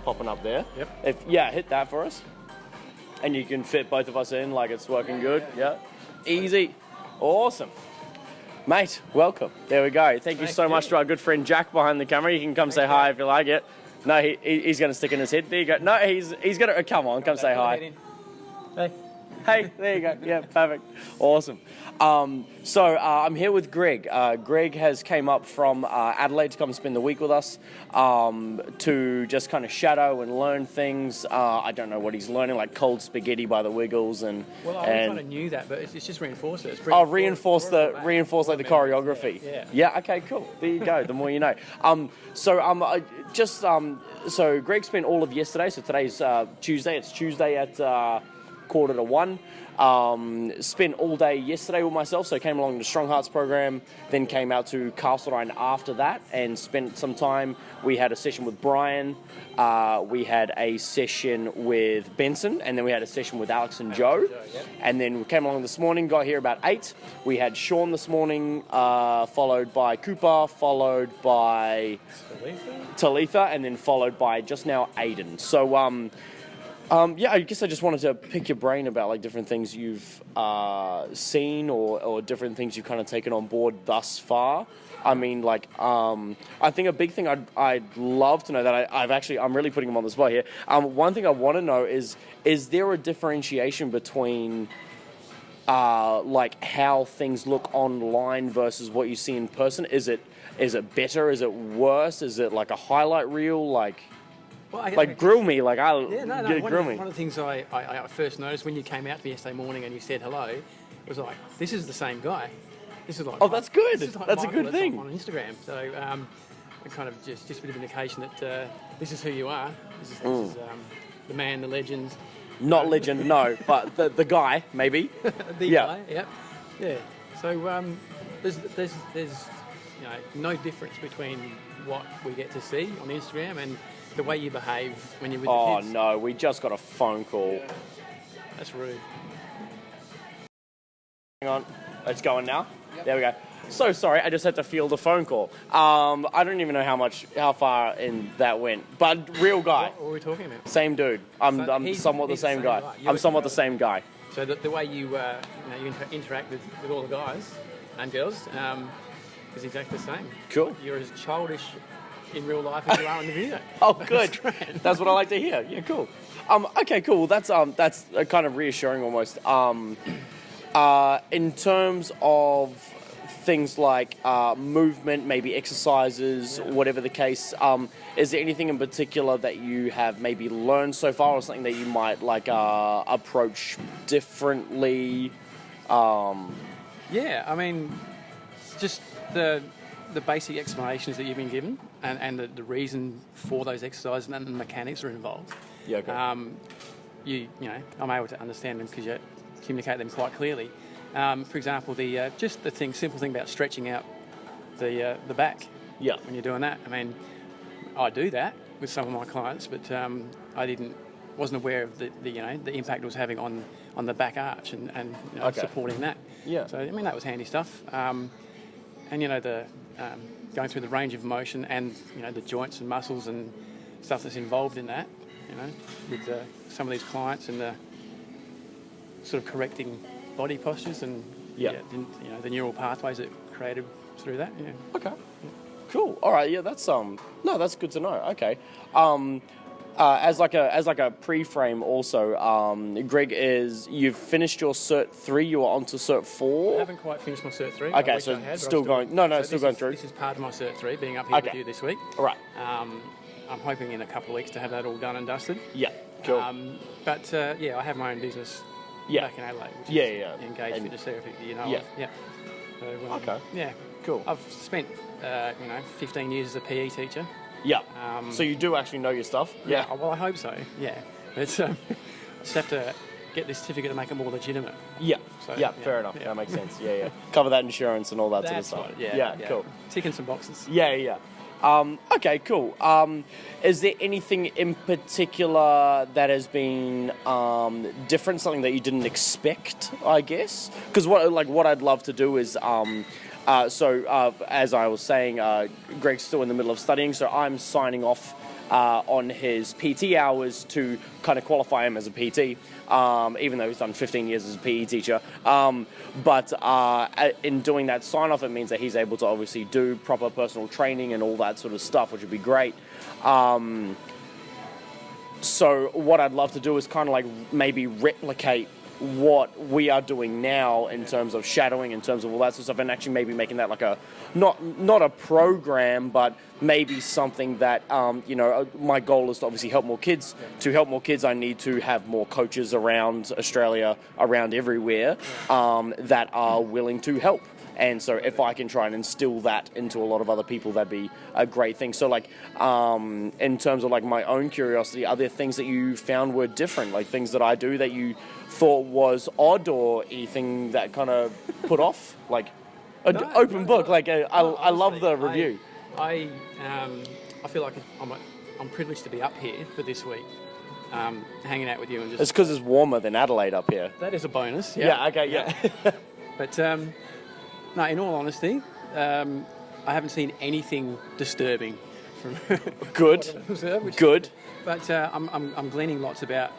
popping up there. Yep. Hit that for us. And you can fit both of us in like it's working good. Yeah. Easy. Awesome. Mate, welcome. There we go. Thank you so much to our good friend Jack behind the camera. You can come say hi if you like it. No, he's going to stick in his head. There you go. No, he's going to... Come on, come say hi. Hey, there you go. Yeah, perfect. Awesome. I'm here with Gregg. Gregg has came up from Adelaide to come spend the week with us to just kind of shadow and learn things. I don't know what he's learning, like cold spaghetti by the Wiggles and. Well, I kind of knew that, but it's just reinforced it. Reinforce the choreography. Yeah. Okay. Cool. There you go. The more you know. So Gregg spent all of yesterday. So today's Tuesday. It's Tuesday at 12:45. Spent all day yesterday with myself, so came along to Strong Hearts program, then came out to Castledine after that and spent some time. We had a session with Brian, we had a session with Benson, and then we had a session with Alex and Joe. And then we came along this morning, got here about 8. We had Sean this morning, followed by Cooper, followed by Talitha, and then followed by just now Aiden. So I guess I just wanted to pick your brain about like different things you've seen or different things you've kind of taken on board thus far. I mean, I think a big thing I'd love to know that I'm really putting him on the spot here. One thing I want to know is there a differentiation between how things look online versus what you see in person? Is it better? Is it worse? Is it like a highlight reel? Grill me, grill me. One of the things I first noticed when you came out to me yesterday morning and you said hello, was like, this is the same guy. This is like, that's good. That's a good thing. On Instagram, so kind of just a bit of indication that this is who you are. This is the man, the legend. Not legend, no, but the guy maybe. Guy, yeah. So there's no difference between what we get to see on Instagram and the way you behave when you're with the kids. Oh no, we just got a phone call. Yeah. That's rude. Hang on, it's going now. Yep. There we go. So sorry, I just had to field a phone call. I don't even know how far in that went, but real guy. What were we talking about? Same dude. I'm somewhat the same guy. I'm somewhat the same guy. So the way you interact with all the guys and girls is exactly the same. Cool. You're as childish in real life as you are in the video. Oh, good. That's what I like to hear. Yeah, cool. Okay, cool. That's kind of reassuring almost. In terms of things like movement, maybe exercises, whatever the case, is there anything in particular that you have maybe learned so far, or something that you might approach differently? I mean, just the basic explanations that you've been given and the reason for those exercises and the mechanics are involved. Yeah, okay. I'm able to understand them because you communicate them quite clearly. For example, simple thing about stretching out the back. Yeah. When you're doing that, I mean, I do that with some of my clients, but I wasn't aware of the impact it was having on the back arch and supporting that. Yeah. So I mean that was handy stuff. And the going through the range of motion and the joints and muscles and stuff that's involved in that. With some of these clients and the sort of correcting body postures and the neural pathways that created through that. Yeah. Okay. Yeah. Cool. All right. Yeah. That's that's good to know. Okay. As like a pre-frame also, Gregg, you've finished your Cert 3, you are on to Cert 4? I haven't quite finished my Cert 3. Okay, so still going... still going through. This is part of my Cert 3, being up here with you this week. All right. I'm hoping in a couple of weeks to have that all done and dusted. Yeah, cool. I have my own business back in Adelaide, which is Engaged Fitness Therapy, Yeah. So, okay. Yeah. Cool. I've spent, 15 years as a PE teacher. Yeah. So you do actually know your stuff? Yeah. Well, I hope so. Yeah. But I just have to get this certificate to make it more legitimate. Yeah. So, fair enough. Yeah. That makes sense. Yeah. Cover that insurance and all that sort of stuff. Right. Yeah. Cool. Ticking some boxes. Yeah. Okay, cool. Is there anything in particular that has been different, something that you didn't expect, I guess? Because what I'd love to do is... as I was saying, Gregg's still in the middle of studying, so I'm signing off on his PT hours to kind of qualify him as a PT, even though he's done 15 years as a PE teacher. But in doing that sign-off, it means that he's able to obviously do proper personal training and all that sort of stuff, which would be great. So what I'd love to do is kind of like maybe replicate what we are doing now in terms of shadowing, in terms of all that sort of stuff, and actually maybe making that like a not a program, but maybe something that my goal is to obviously help more kids. To help more kids, I need to have more coaches around Australia, around everywhere, that are willing to help. And so if I can try and instill that into a lot of other people, that'd be a great thing. So like, in terms of like my own curiosity, are there things that you found were different? Like things that I do that you thought was odd, or anything that kind of put off? Like an open book. Like I love the review. I feel like I'm privileged to be up here for this week, hanging out with you and just. It's because it's warmer than Adelaide up here. That is a bonus. Yeah. Okay. Yeah. But no, in all honesty, I haven't seen anything disturbing from Good. what I've observed, Good. But I'm gleaning lots about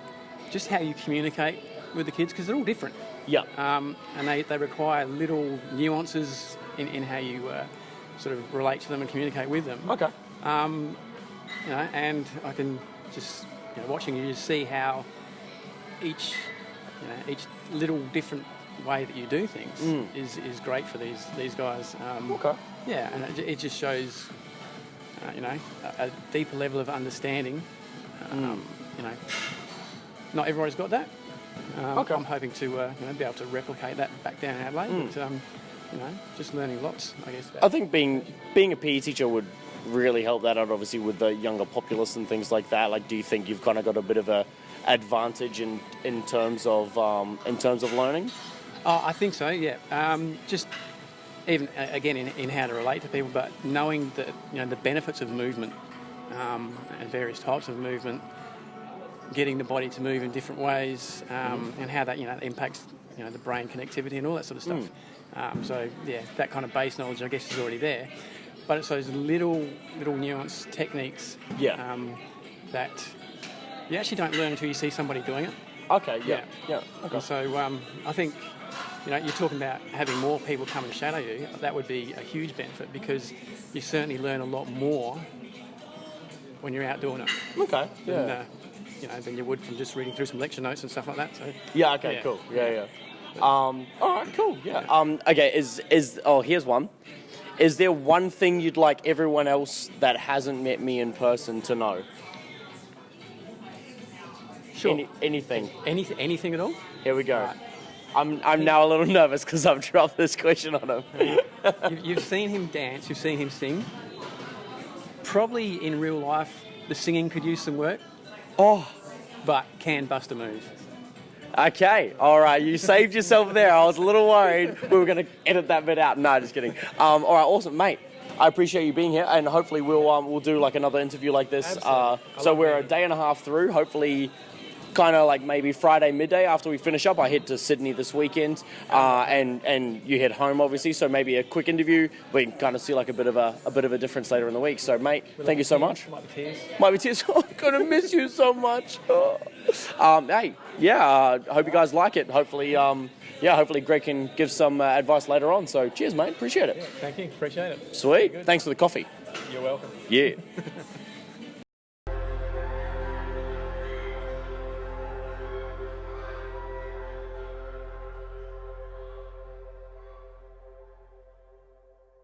just how you communicate with the kids, because they're all different. Yeah. And they require little nuances in how you sort of relate to them and communicate with them. Okay. And I can just watching you just see how each little different way that you do things is great for these guys. Okay. Yeah, and it just shows a deeper level of understanding. Not everybody's got that. Okay. I'm hoping to be able to replicate that back down in Adelaide. But just learning lots, I guess. I think being a PE teacher would really help that out, obviously, with the younger populace and things like that. Like, do you think you've kind of got a bit of a advantage in terms of learning? Oh, I think so. Yeah. Just even again in how to relate to people, but knowing that the benefits of movement and various types of movement, getting the body to move in different ways, and how that impacts the brain connectivity and all that sort of stuff. So yeah, that kind of base knowledge I guess is already there, but it's those little nuance techniques that you actually don't learn until you see somebody doing it. Okay. Yeah. Okay. And so I think you're talking about having more people come and shadow you. That would be a huge benefit, because you certainly learn a lot more when you're out doing it. Okay. Yeah. Than you would from just reading through some lecture notes and stuff like that. So yeah. Okay. Yeah. Cool. Yeah. All right. Cool. Yeah. Okay. Here's one. Is there one thing you'd like everyone else that hasn't met me in person to know? Sure. Anything. Anything at all? Here we go. Right. I'm now a little nervous because I've dropped this question on him. You've seen him dance. You've seen him sing. Probably in real life, the singing could use some work. Oh. But can bust a move. Okay, all right, you saved yourself there. I was a little worried we were going to edit that bit out. No, just kidding. All right, awesome, mate. I appreciate you being here, and hopefully we'll do like another interview like this. So we're a day and a half through. Hopefully, kind of like maybe Friday midday after we finish up, I head to Sydney this weekend, and you head home obviously. So maybe a quick interview. We can kind of see like a bit of a difference later in the week. So mate, thank you so much. Might be tears. Oh, I'm gonna miss you so much. Hey, yeah. Hope you guys like it. Hopefully, hopefully Greg can give some advice later on. So cheers, mate. Appreciate it. Yeah, thank you. Appreciate it. Sweet. Thanks for the coffee. You're welcome. Yeah.